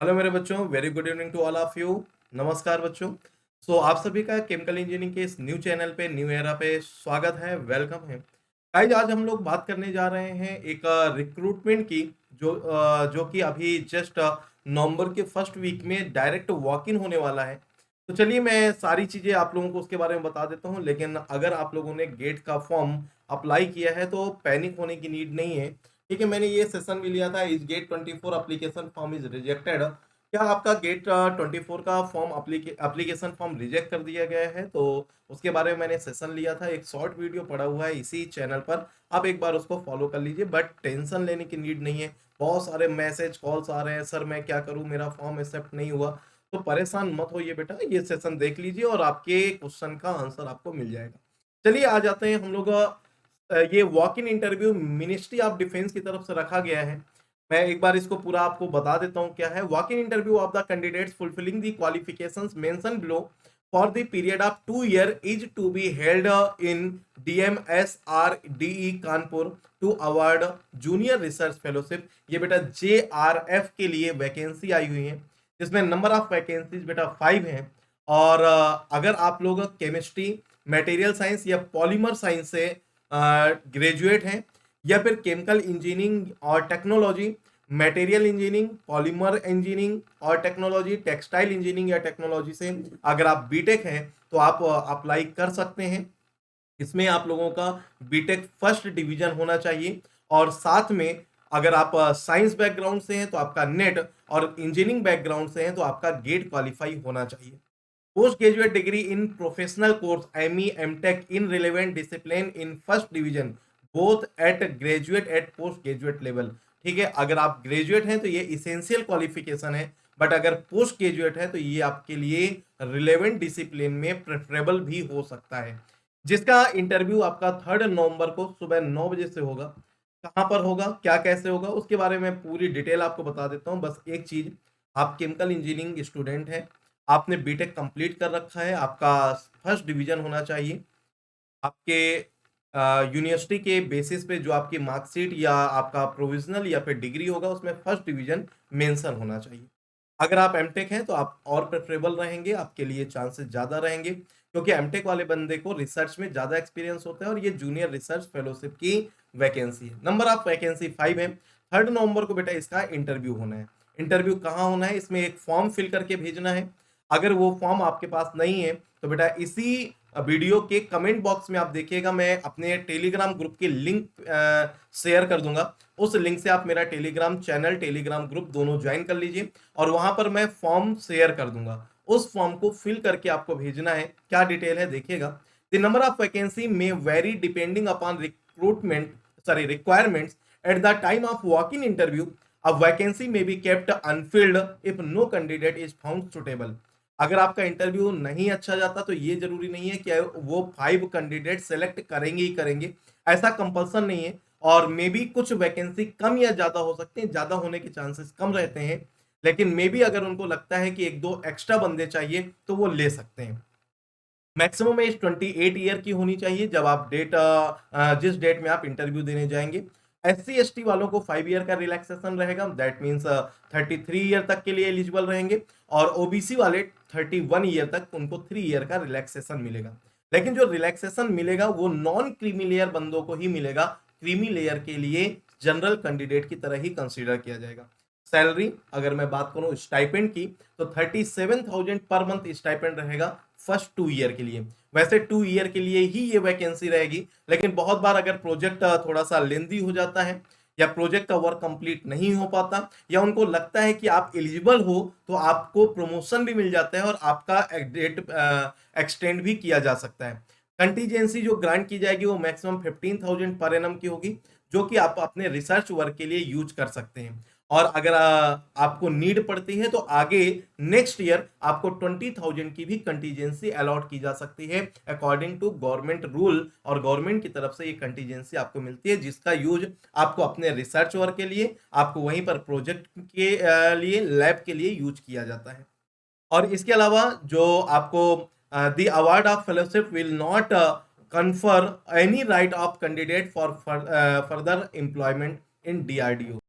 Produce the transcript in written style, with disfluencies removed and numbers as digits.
Hello मेरे बच्चों, very good evening to all of you. नमस्कार बच्चों। आप सभी का केमिकल इंजीनियरिंग के इस न्यू चैनल पे, न्यू एरा पे स्वागत है, वेलकम है। गाइस, आज हम लोग बात करने जा रहे हैं एक रिक्रूटमेंट की, जो कि अभी जस्ट नवंबर के फर्स्ट वीक में डायरेक्ट वॉक इन होने वाला है। तो चलिए मैं सारी चीज़ें आप लोगों को उसके बारे में बता देता हूँ, लेकिन अगर आप लोगों ने गेट का फॉर्म अप्लाई किया है तो पैनिक होने की नीड नहीं है। ठीक है, मैंने ये सेशन भी लिया था, इस GATE 24 application form is rejected. क्या आपका गेट 24 का फॉर्म एप्लीकेशन फॉर्म रिजेक्ट कर दिया गया है? तो उसके बारे में मैंने सेशन लिया था, एक शॉर्ट वीडियो पड़ा हुआ है इसी चैनल पर, आप एक बार उसको फॉलो कर लीजिए। बट टेंशन लेने की नीड नहीं है। बहुत सारे मैसेज कॉल्स आ रहे हैं, सर मैं क्या करूं, मेरा फॉर्म एक्सेप्ट नहीं हुआ। तो परेशान मत होइए बेटा, ये सेशन देख लीजिए और आपके क्वेश्चन का आंसर आपको मिल जाएगा। चलिए आ जाते हैं हम लोग। ये walk in interview ministry of defence की तरफ से रखा गया है। मैं एक बार इसको पूरा आपको बता देता हूँ क्या है। Walk in interview of the candidates fulfilling the qualifications mention below for the period of 2 year is to be held in DMSRDE Kanpur to award junior research fellowship. ये बेटा JRF के लिए वैकेंसी आई हुई है, जिसमें नंबर ऑफ वैकेंसीज बेटा 5 हैं। और अगर आप लोग केमिस्ट्री, मटेरियल साइंस या पॉलीमर साइंस से ग्रेजुएट हैं, या फिर केमिकल इंजीनियरिंग और technology, material engineering, polymer engineering और टेक्नोलॉजी, टेक्सटाइल इंजीनियरिंग या टेक्नोलॉजी से अगर आप बीटेक हैं तो आप अप्लाई कर सकते हैं। इसमें आप लोगों का बीटेक फर्स्ट डिवीजन होना चाहिए, और साथ में अगर आप साइंस बैकग्राउंड से हैं तो आपका नेट, और इंजीनियरिंग बैकग्राउंड से हैं तो आपका गेट क्वालिफाई होना चाहिए। Post graduate degree in professional course ME MTech in relevant discipline in first division both at graduate at post graduate level. ठीक है, अगर आप ग्रेजुएट हैं तो ये इसेंशियल क्वालिफिकेशन है, बट अगर पोस्ट ग्रेजुएट है तो ये आपके लिए रिलेवेंट डिसिप्लिन में प्रेफरेबल भी हो सकता है। जिसका इंटरव्यू आपका 3 नवंबर को सुबह 9 बजे से होगा। कहाँ पर होगा, क्या कैसे होगा, उसके बारे में पूरी डिटेल आपको बता देता हूँ। बस एक चीज, आप केमिकल इंजीनियरिंग स्टूडेंट हैं, आपने बीटेक कंप्लीट कर रखा है, आपका फर्स्ट डिवीजन होना चाहिए। आपके यूनिवर्सिटी के बेसिस पे जो आपकी मार्कशीट या आपका प्रोविजनल या फिर डिग्री होगा, उसमें फर्स्ट डिवीजन मेंशन होना चाहिए। अगर आप एमटेक हैं तो आप और प्रेफरेबल रहेंगे, आपके लिए चांसेस ज़्यादा रहेंगे, क्योंकि एमटेक वाले बंदे को रिसर्च में ज़्यादा एक्सपीरियंस होता है, और ये जूनियर रिसर्च फेलोशिप की वैकेंसी है। नंबर ऑफ वैकेंसी 5 है। 3 नवंबर को बेटा इसका इंटरव्यू होना है। इंटरव्यू कहाँ होना है, इसमें एक फॉर्म फिल करके भेजना है। अगर वो फॉर्म आपके पास नहीं है तो बेटा इसी वीडियो के कमेंट बॉक्स में आप देखिएगा, मैं अपने टेलीग्राम ग्रुप की लिंक शेयर कर दूंगा। उस लिंक से आप मेरा टेलीग्राम चैनल, टेलीग्राम ग्रुप दोनों ज्वाइन कर लीजिए, और वहां पर मैं फॉर्म शेयर कर दूंगा। उस फॉर्म को फिल करके आपको भेजना है। क्या डिटेल है देखिएगा। द नंबर ऑफ वैकेंसी में very depending upon recruitment sorry requirements at the time of walk in interview. A vacancy may be kept unfilled if no candidate is found suitable। अगर आपका इंटरव्यू नहीं अच्छा जाता तो ये जरूरी नहीं है कि वो 5 कैंडिडेट सेलेक्ट करेंगे ही करेंगे, ऐसा कंपल्सन नहीं है। और मे बी कुछ वैकेंसी कम या ज्यादा हो सकते हैं, ज्यादा होने के चांसेस कम रहते हैं, लेकिन मे बी अगर उनको लगता है कि एक दो एक्स्ट्रा बंदे चाहिए तो वो ले सकते हैं। मैक्सिमम एज 28 ईयर की होनी चाहिए जब आप जिस डेट में आप इंटरव्यू देने जाएंगे। SC ST वालों को 5 ईयर का रिलैक्सेशन रहेगा, दैट मीन्स 33 ईयर तक के लिए एलिजिबल रहेंगे। और OBC वाले 31 ईयर तक उनको 3 ईयर का रिलैक्सेशन मिलेगा। लेकिन जो रिलैक्सेशन मिलेगा वो नॉन क्रीमी लेयर बंदों को ही मिलेगा। क्रीमी लेयर के लिए जनरल कैंडिडेट की तरह ही कंसीडर किया जाएगा। सैलरी अगर मैं बात करूं स्टाइपेंड की, तो 37,000 पर मंथ स्टाइपेंड रहेगा फर्स्ट 2 ईयर के लिए। वैसे 2 ईयर के लिए ही ये वैकेंसी रहेगी, लेकिन बहुत बार अगर प्रोजेक्ट थोड़ा सा लेंदी हो जाता है, या प्रोजेक्ट का वर्क कंप्लीट नहीं हो पाता, या उनको लगता है कि आप एलिजिबल हो, तो आपको प्रमोशन भी मिल जाता है और आपका डेट एक्सटेंड भी किया जा सकता है। कंटीजेंसी जो ग्रांट की जाएगी वो मैक्सिमम 15,000 पर एनम की होगी, जो कि आप अपने रिसर्च वर्क के लिए यूज कर सकते हैं। और अगर आपको नीड पड़ती है तो आगे नेक्स्ट ईयर आपको 20,000 की भी कंटीजेंसी अलॉट की जा सकती है, अकॉर्डिंग टू गवर्नमेंट रूल। और गवर्नमेंट की तरफ से ये कंटीजेंसी आपको मिलती है, जिसका यूज आपको अपने रिसर्च वर्क के लिए, आपको वहीं पर प्रोजेक्ट के लिए, लैब के लिए यूज किया जाता है। और इसके अलावा जो आपको the award of fellowship will not confer any right of candidate for further employment in DRDO।